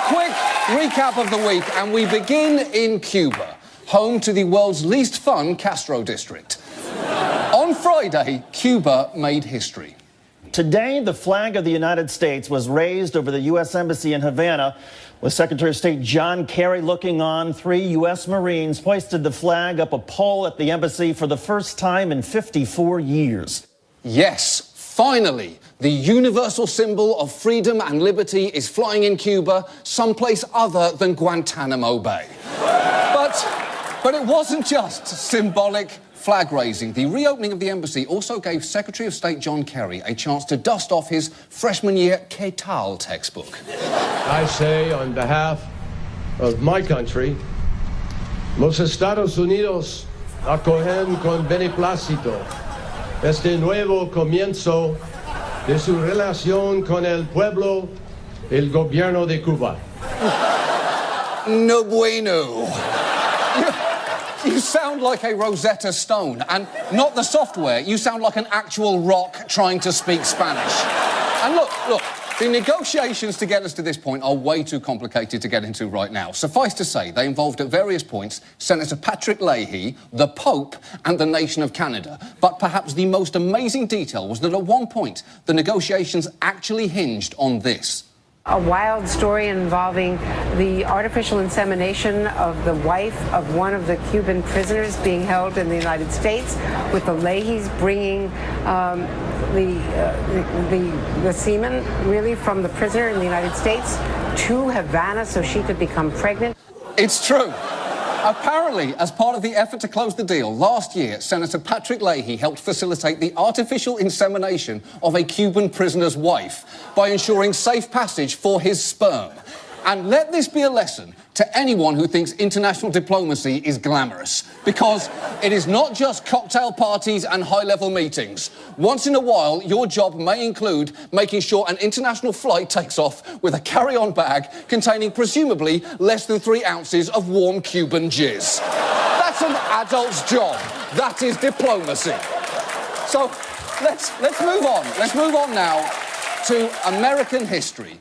quick recap of the week, and we begin in Cuba, home to the world's least fun Castro district. On Friday, Cuba made history. Today, the flag of the United States was raised over the U.S. Embassy in Havana, with Secretary of State John Kerry looking on. 3 U.S. Marines hoisted the flag up a pole at the embassy for the first time in 54 years. Yes, finally, the universal symbol of freedom and liberty is flying in Cuba, someplace other than Guantanamo Bay. But it wasn't just symbolic flag raising. The reopening of the embassy also gave Secretary of State John Kerry a chance to dust off his freshman year ¿Qué tal? Textbook. I say on behalf of my country, los Estados Unidos acogen con beneplácito este nuevo comienzo de su relación con el pueblo, el gobierno de Cuba. No bueno. You sound like a Rosetta Stone, and not the software. You sound like an actual rock trying to speak Spanish. And look, the negotiations to get us to this point are way too complicated to get into right now. Suffice to say, they involved at various points Senator Patrick Leahy, the Pope, and the nation of Canada. But perhaps the most amazing detail was that at one point, the negotiations actually hinged on this. A wild story involving the artificial insemination of the wife of one of the Cuban prisoners being held in the United States, with the Leahys bringing the semen, really, from the prisoner in the United States to Havana so she could become pregnant. It's true. Apparently, as part of the effort to close the deal, last year, Senator Patrick Leahy helped facilitate the artificial insemination of a Cuban prisoner's wife by ensuring safe passage for his sperm. And let this be a lesson to anyone who thinks international diplomacy is glamorous, because it is not just cocktail parties and high-level meetings. Once in a while, your job may include making sure an international flight takes off with a carry-on bag containing presumably less than 3 ounces of warm Cuban jizz. That's an adult's job. That is diplomacy. So let's move on. Let's move on now to American history.